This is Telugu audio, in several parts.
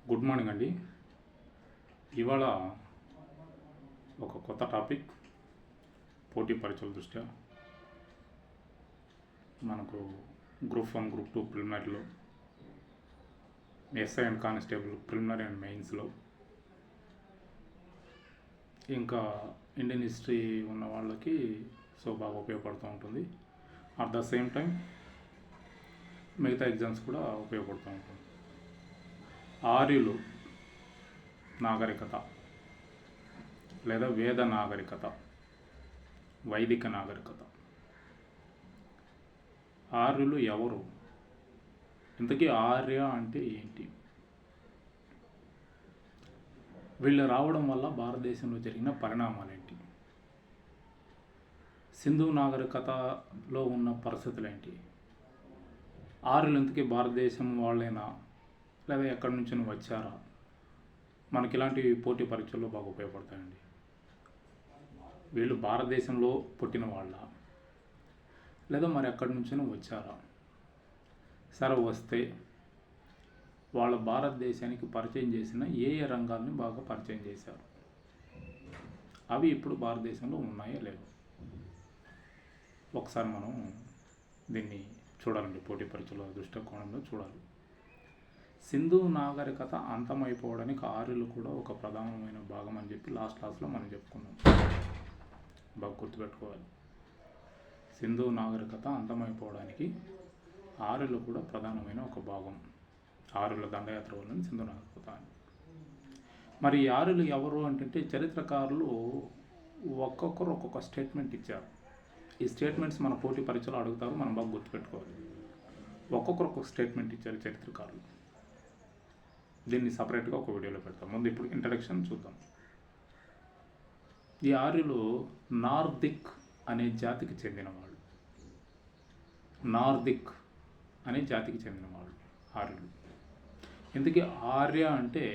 గుడ్ మార్నింగ్ అండి. ఇవాళ ఒక కొత్త టాపిక్, పోటీ పరీక్షల దృష్ట్యా మనకు గ్రూప్ 1, గ్రూప్ 2 ప్రిలిమినరీలో, SI and constable preliminary and మెయిన్స్లో, ఇంకా ఇండియన్ హిస్టరీ ఉన్న వాళ్ళకి బాగా ఉపయోగపడుతూ ఉంటుంది. అట్ ద సేమ్ టైం మిగతా ఎగ్జామ్స్ కూడా ఉపయోగపడుతూ ఉంటుంది. ఆర్యులు నాగరికత లేదా వేద నాగరికత, వైదిక నాగరికత. ఆర్యులు ఎవరు? ఇంతకీ ఆర్య అంటే ఏంటి? వీళ్ళు రావడం వల్ల భారతదేశంలో జరిగిన పరిణామాలు ఏంటి? సింధు నాగరికతలో ఉన్న పరిస్థితులు ఏంటి? ఆర్యులు ఇంతకీ భారతదేశం వాళ్ళైనా లేదా ఎక్కడి నుంచి వచ్చారా? మనకి ఇలాంటి పోటీ పరీక్షల్లో బాగా ఉపయోగపడతాయండి. వీళ్ళు భారతదేశంలో పుట్టిన వాళ్ళ లేదా మరి ఎక్కడి నుంచైనా వచ్చారా? సరే, వస్తే వాళ్ళ భారతదేశానికి పరిచయం చేసిన ఏ రంగాల్ని బాగా పరిచయం చేశారు? అవి ఇప్పుడు భారతదేశంలో ఉన్నాయో లేవో ఒకసారి మనం దీన్ని చూడాలండి. పోటీ పరీక్షల దృష్టికోణంలో చూడాలి. సింధు నాగరికత అంతమైపోవడానికి ఆర్యులు కూడా ఒక ప్రధానమైన భాగం అని చెప్పి లాస్ట్ క్లాస్లో మనం చెప్పుకున్నాం. బాగా గుర్తుపెట్టుకోవాలి. సింధు నాగరికత అంతమైపోవడానికి ఆర్యులు కూడా ప్రధానమైన ఒక భాగం. ఆర్యుల దండయాత్ర వల్ల సింధు నాగరికత అని. మరి ఈ ఆర్యులు ఎవరు అంటే, చరిత్రకారులు ఒక్కొక్కరు ఒక్కొక్క స్టేట్మెంట్ ఇచ్చారు. ఈ స్టేట్మెంట్స్ మన పోటీ పరీక్షలో అడుగుతారు, మనం బాగా గుర్తుపెట్టుకోవాలి. ఒక్కొక్కరు ఒక్కొక్క స్టేట్మెంట్ ఇచ్చారు చరిత్రకారులు. దీన్ని సపరేట్గా ఒక వీడియోలో పెడతాం. ముందు ఇప్పుడు ఇంట్రడక్షన్ చూద్దాం. ఈ ఆర్యులు నార్దిక్ అనే జాతికి చెందినవాళ్ళు. నార్దిక్ అనే జాతికి చెందినవాళ్ళు ఆర్యులు. ఇందుకే ఆర్య అంటే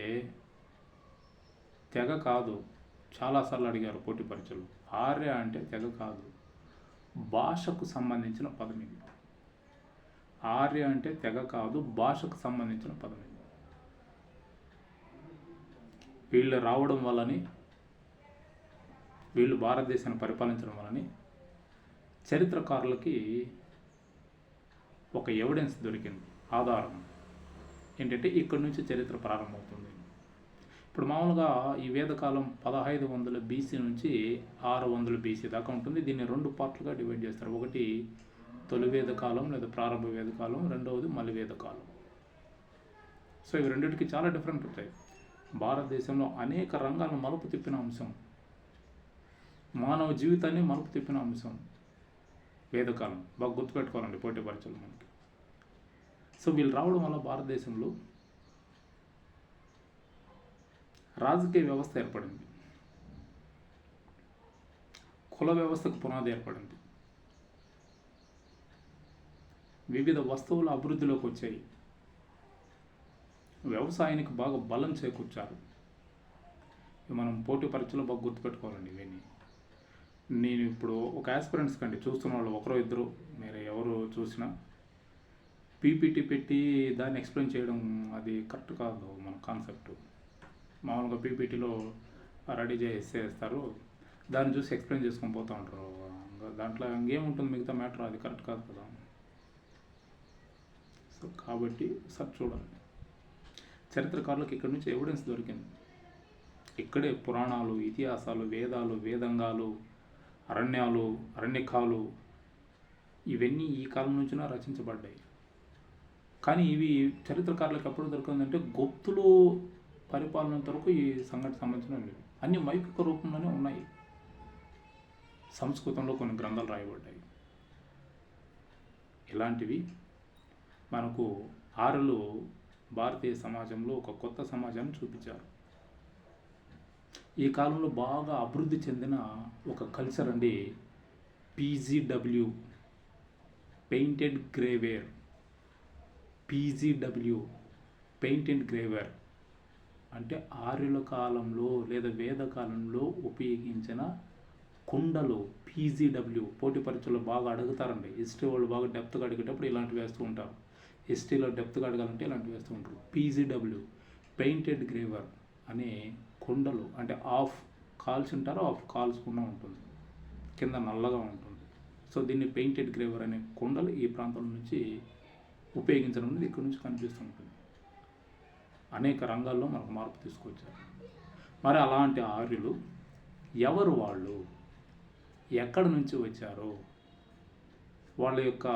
తెగ కాదు. చాలాసార్లు అడిగారు పోటీ పరీక్షలు. ఆర్య అంటే తెగ కాదు, భాషకు సంబంధించిన పదం ఇది. ఆర్య అంటే తెగ కాదు, భాషకు సంబంధించిన పదం ఇది. వీళ్ళు రావడం వల్లని, వీళ్ళు భారతదేశాన్ని పరిపాలించడం వల్లని చరిత్రకారులకి ఒక ఎవిడెన్స్ దొరికింది, ఆధారం ఏంటంటే ఇక్కడి నుంచి చరిత్ర ప్రారంభమవుతుంది. ఇప్పుడు మామూలుగా ఈ వేదకాలం 1500 BC నుంచి 600 BC దాకా ఉంటుంది. దీన్ని 2 పార్ట్లుగా డివైడ్ చేస్తారు. ఒకటి తొలి వేదకాలం లేదా ప్రారంభ వేదకాలం, రెండవది మలి వేదకాలం. సో ఇవి రెండింటికి చాలా డిఫరెంట్ ఉంటాయి. భారతదేశంలో అనేక రంగాలను మలుపు తిప్పిన అంశం, మానవ జీవితాన్ని మలుపు తిప్పిన అంశం వేదకాలం. బాగా గుర్తుపెట్టుకోవాలండి పోటీ పరీక్షలు మనకి. సో వీళ్ళు రావడం వల్ల భారతదేశంలో రాజకీయ వ్యవస్థ ఏర్పడింది, కుల వ్యవస్థకు పునాది ఏర్పడింది, వివిధ వస్తువుల అభివృద్ధిలోకి వచ్చాయి, వ్యవసాయానికి బాగా బలం చేకూర్చారు. మనం పోటీ పరీక్షలో బాగా గుర్తుపెట్టుకోవాలండి ఇవన్నీ. నేను ఇప్పుడు ఒక ఆస్పిరెంట్స్ కండి చూస్తున్న వాళ్ళు ఒకరో ఇద్దరు, మీరు ఎవరు చూసినా పీపీటీ పెట్టి దాన్ని ఎక్స్ప్లెయిన్ చేయడం అది కరెక్ట్ కాదు. మన కాన్సెప్ట్ మామూలుగా పీపీటీలో రెడీ చేసేస్తారు, దాన్ని చూసి ఎక్స్ప్లెయిన్ చేసుకొని పోతూ ఉంటారు. దాంట్లో ఇంకేముంటుంది మిగతా మ్యాటర్, అది కరెక్ట్ కాదు కదా. సో కాబట్టి సార్ చూడాలి. చరిత్రకారులకు ఇక్కడి నుంచి ఎవిడెన్స్ దొరికింది. ఇక్కడే పురాణాలు, ఇతిహాసాలు, వేదాలు, వేదంగాలు, అరణ్యాలు, అరణ్యకాలు ఇవన్నీ ఈ కాలం నుంచినా రచించబడ్డాయి. కానీ ఇవి చరిత్రకారులకు ఎప్పుడు దొరికిందంటే గుప్తులు పరిపాలన వరకు ఈ సంఘటన సంబంధించినవి అన్ని మౌఖిక రూపంలోనే ఉన్నాయి. సంస్కృతంలో కొన్ని గ్రంథాలు రాయబడ్డాయి. ఇలాంటివి మనకు ఆర్యులు భారతీయ సమాజంలో ఒక కొత్త సమాజాన్ని చూపించారు. ఈ కాలంలో బాగా అభివృద్ధి చెందిన ఒక కల్చర్ అండి PGW, painted grey ware. PGW, painted grey ware అంటే ఆర్యుల కాలంలో లేదా వేద కాలంలో ఉపయోగించిన కుండలు. PGW పోటీ పరీక్షలో బాగా అడుగుతారండి. హిస్టరీ వాళ్ళు బాగా డెప్త్గా అడిగేటప్పుడు ఇలాంటివి వేస్తూ ఉంటారు. హిస్టరీలో డెప్త్గా అడగాలంటే ఇలాంటివి వేస్తూ ఉంటారు. PGW, పెయింటెడ్ గ్రేవర్ అనే కొండలు, అంటే ఆఫ్ కాల్చి ఉంటారో ఆఫ్ కాల్చకుండా ఉంటుంది, కింద నల్లగా ఉంటుంది. సో దీన్ని పెయింటెడ్ గ్రేవర్ అనే కొండలు ఈ ప్రాంతం నుంచి ఉపయోగించడం అనేది ఇక్కడ నుంచి కనిపిస్తుంటుంది. అనేక రంగాల్లో మనకు మార్పు తీసుకొచ్చారు. మరి అలాంటి ఆర్యులు ఎవరు, వాళ్ళు ఎక్కడి నుంచి వచ్చారు, వాళ్ళ యొక్క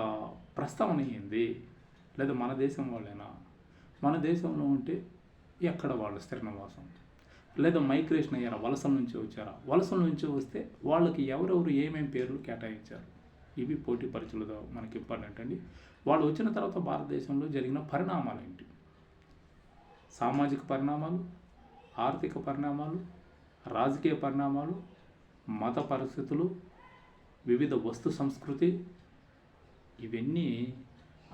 ప్రస్తావన ఏంది, లేదా మన దేశం వాళ్ళేనా, మన దేశంలో ఉంటే ఎక్కడ వాళ్ళ స్థిర నివాసం, లేదా మైగ్రేషన్ అయ్యారా, వలసల నుంచి వచ్చారా, వలసల నుంచి వస్తే వాళ్ళకి ఎవరెవరు ఏమేమి పేర్లు కేటాయించారు, ఇవి పోటీ పరీక్షలతో మనకి ఇంపార్టెంట్ అండి. వాళ్ళు వచ్చిన తర్వాత భారతదేశంలో జరిగిన పరిణామాలు ఏంటి, సామాజిక పరిణామాలు, ఆర్థిక పరిణామాలు, రాజకీయ పరిణామాలు, మత పరిస్థితులు, వివిధ వస్తు సంస్కృతి, ఇవన్నీ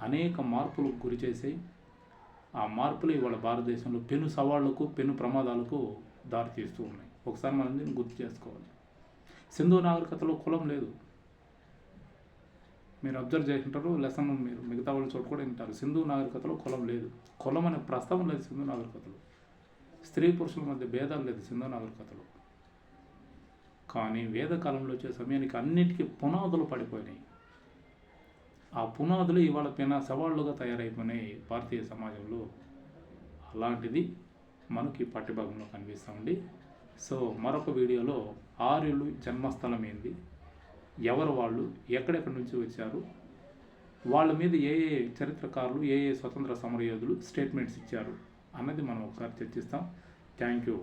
అనేక మార్పులకు గురి చేసాయి. ఆ మార్పులు ఇవాళ భారతదేశంలో పెను సవాళ్లకు, పెను ప్రమాదాలకు దారితీస్తూ ఉన్నాయి. ఒకసారి మనం దీన్ని గుర్తు చేసుకోవాలి. సింధు నాగరికతలో కులం లేదు. మీరు అబ్జర్వ్ చేస్తుంటారు, లెసన్ మీరు మిగతా వాళ్ళ చోట కూడా వింటారు. సింధు నాగరికతలో కులం లేదు, కులం అనే ప్రస్తావన లేదు సింధు నాగరికతలో. స్త్రీ పురుషుల మధ్య భేదాలు లేదు సింధు నాగరికతలో. కానీ వేదకాలంలో వచ్చే సమయానికి అన్నిటికీ పునాదులు పడిపోయినాయి. ఆ పునాదులు ఇవాళ పైన సవాళ్ళుగా తయారైపోయినాయి భారతీయ సమాజంలో. అలాంటిది మనకి పాఠ్యభాగంలో కనిపిస్తామండి. సో మరొక వీడియోలో ఆర్యులు జన్మస్థలం ఏంది, ఎవరు వాళ్ళు, ఎక్కడెక్కడి నుంచి వచ్చారు, వాళ్ళ మీద ఏ ఏ చరిత్రకారులు, ఏ ఏ స్వతంత్ర సమరయోధులు స్టేట్మెంట్స్ ఇచ్చారు అన్నది మనం ఒకసారి చర్చిస్తాం. Thank you.